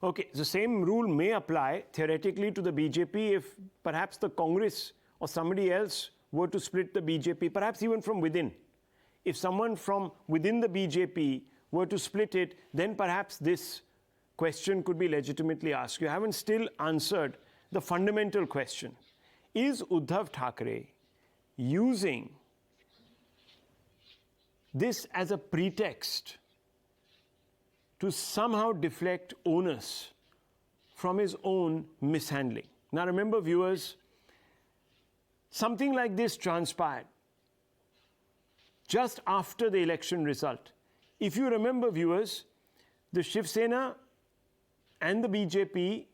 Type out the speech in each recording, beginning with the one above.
Okay, the same rule may apply theoretically to the BJP if perhaps the Congress or somebody else were to split the BJP, perhaps even from within. If someone from within the BJP were to split it, then perhaps this question could be legitimately asked. You haven't still answered the fundamental question. Is Uddhav Thackeray using this as a pretext to somehow deflect onus from his own mishandling? Now remember, viewers, something like this transpired just after the election result. If you remember, viewers, the Shiv Sena and the BJP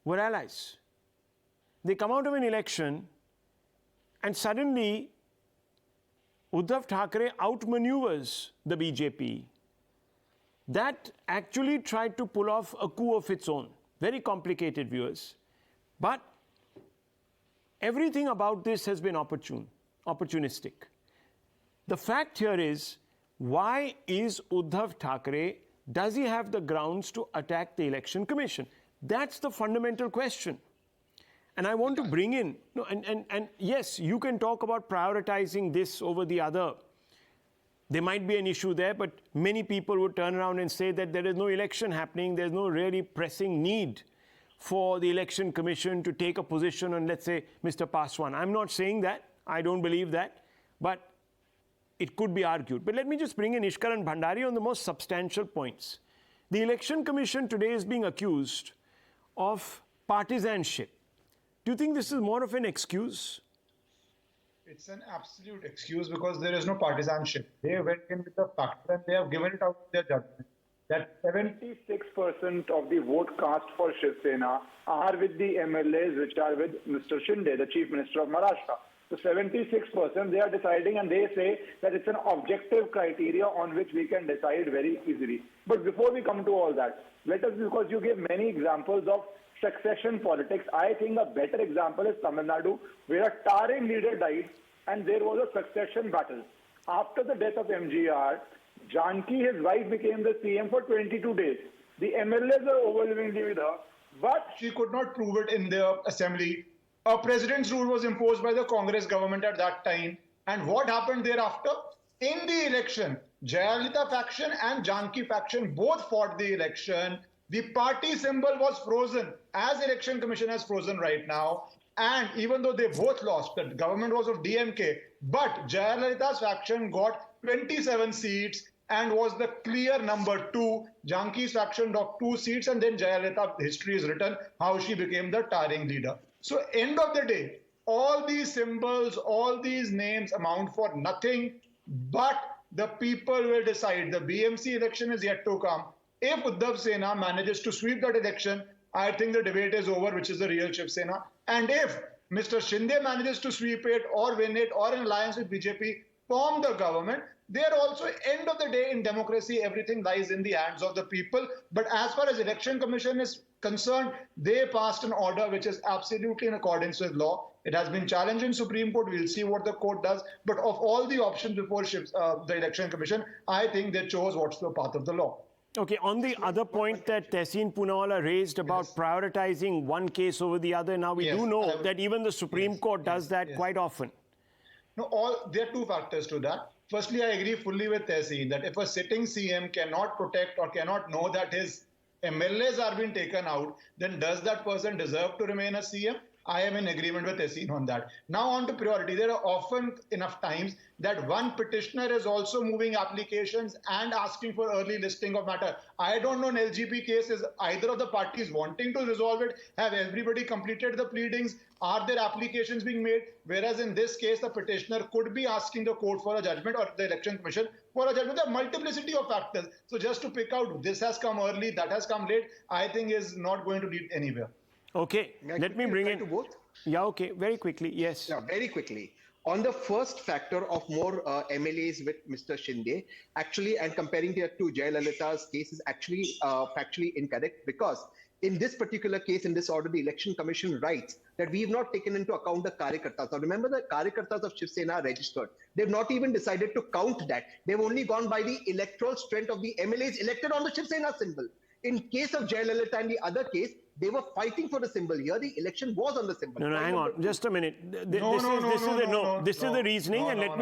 were allies. They come out of an election and suddenly Uddhav Thackeray outmaneuvers the BJP. That actually tried to pull off a coup of its own. Very complicated, viewers. But everything about this has been opportunistic. The fact here is, why is Uddhav Thackeray, does he have the grounds to attack the Election Commission? That's the fundamental question. And I want to bring in, no, and yes, you can talk about prioritizing this over the other. There might be an issue there, but many people would turn around and say that there is no election happening, there's no really pressing need for the Election Commission to take a position on, let's say, Mr. Paswan. I'm not saying that, I don't believe that, but it could be argued. But let me just bring in Ishkaran Bhandari on the most substantial points. The Election Commission today is being accused of partisanship. Do you think this is more of an excuse? It's an absolute excuse because there is no partisanship. They went in with the factor and they have given it out their judgment that 76% of the vote cast for Shiv Sena are with the MLAs which are with Mr. Shinde, the Chief Minister of Maharashtra. So 76% they are deciding, and they say that it's an objective criteria on which we can decide very easily. But before we come to all that, let us, because you gave many examples of succession politics, I think a better example is Tamil Nadu, where a Taring leader died and there was a succession battle. After the death of MGR, Janki, his wife, became the CM for 22 days. The MLAs are overwhelmingly with her, but she could not prove it in the assembly. A president's rule was imposed by the Congress government at that time. And what happened thereafter? In the election, Jayalalitha faction and Janki faction both fought the election. The party symbol was frozen, as Election Commission has frozen right now. And even though they both lost, the government was of DMK, but Jayalalitha's faction got 27 seats and was the clear number 2. Janki's faction got 2 seats, and then Jayalalitha history is written how she became the Taring leader. So end of the day, all these symbols, all these names amount for nothing, but the people will decide. The BMC election is yet to come. If Uddhav Sena manages to sweep that election, I think the debate is over, which is the real Shiv Sena. And if Mr. Shinde manages to sweep it or win it or in alliance with BJP, form the government, there also, end of the day, in democracy, everything lies in the hands of the people. But as far as Election Commission is concerned, they passed an order which is absolutely in accordance with law. It has been challenged in Supreme Court. We'll see what the court does. But of all the options before the Election Commission, I think they chose what's the path of the law. Okay, on the other point that Tehseen Poonawalla raised about prioritizing one case over the other, now we do know that even the Supreme Court does that quite often. No, there are two factors to that. Firstly, I agree fully with Tehseen that if a sitting CM cannot protect or cannot know that his MLAs are being taken out, then does that person deserve to remain a CM? I am in agreement with Tehseen on that. Now on to priority. There are often enough times that one petitioner is also moving applications and asking for early listing of matter. I don't know an LGP case. Is either of the parties wanting to resolve it? Have everybody completed the pleadings? Are there applications being made? Whereas in this case, the petitioner could be asking the court for a judgment or the Election Commission for a judgment. There are multiplicity of factors. So just to pick out this has come early, that has come late, I think is not going to lead anywhere. Okay, let me bring in to both. Yeah, okay, very quickly, yes. Yeah, very quickly. On the first factor of more MLAs with Mr. Shinde, actually, and comparing it to Jayalalitha's case is actually factually incorrect, because in this particular case, in this order, the Election Commission writes that we have not taken into account the Karyakartas. Now, remember, the Karyakartas of Shiv Sena are registered. They've not even decided to count that. They've only gone by the electoral strength of the MLAs elected on the Shiv Sena symbol. In case of Jayalalitha and the other case, they were fighting for the symbol. Here, the election was on the symbol. No, hang on, just a minute. This is the reasoning, and let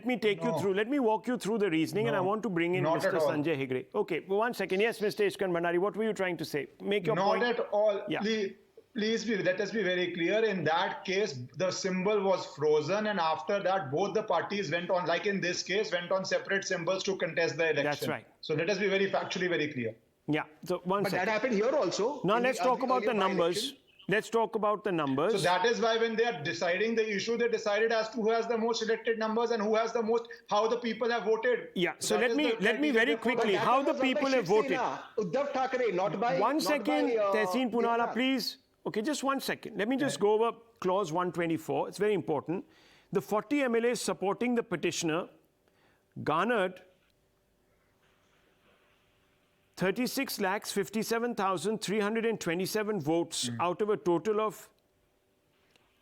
me take you through. Let me walk you through the reasoning, and I want to bring in Mr. Sanjay Hegde. Okay, one second. Yes, Mr. Ishkaran Bhandari, what were you trying to say? Make your point. Not at all. Yeah. Let us be very clear. In that case, the symbol was frozen, and after that, both the parties went on, like in this case, went on separate symbols to contest the election. That's right. So let us be factually very clear. Yeah. So one But second. that happened here also. Now let's talk about the numbers. Election. Let's talk about the numbers. So that is why when they are deciding the issue, they decided as to who has the most elected numbers and who has the most, how the people have voted. Yeah. So that let me very quickly, But that how the was not by people have Shiv voted. Sena, Uddhav Thackeray, not by. One second, Tehseen Poonawalla, Sena. please. Okay, just 1 second. Let me just go over clause 124. It's very important. The 40 MLAs supporting the petitioner garnered 36,57,327 votes out of a total of,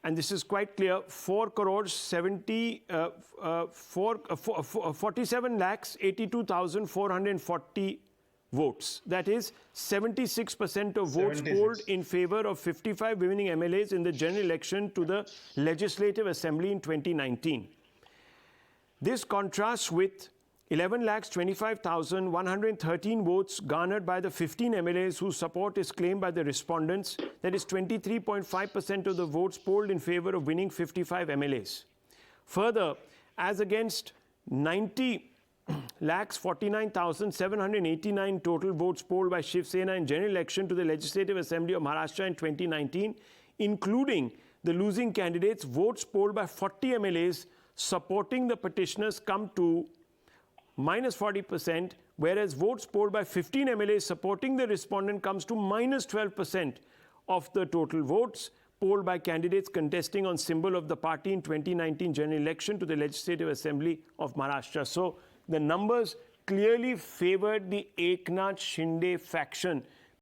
and this is quite clear, 47,82,440 votes. That is 76% of votes 76. polled in favor of 55 winning MLAs in the general election to the Legislative Assembly in 2019. This contrasts with 11,25,113 votes garnered by the 15 MLAs whose support is claimed by the respondents. That is 23.5% of the votes polled in favor of winning 55 MLAs. Further, as against 90,49,789 total votes polled by Shiv Sena in general election to the Legislative Assembly of Maharashtra in 2019, including the losing candidates, votes polled by 40 MLAs supporting the petitioners come to minus 40%, whereas votes polled by 15 MLAs supporting the respondent comes to minus 12% of the total votes polled by candidates contesting on symbol of the party in 2019 general election to the Legislative Assembly of Maharashtra. So the numbers clearly favored the Eknath Shinde faction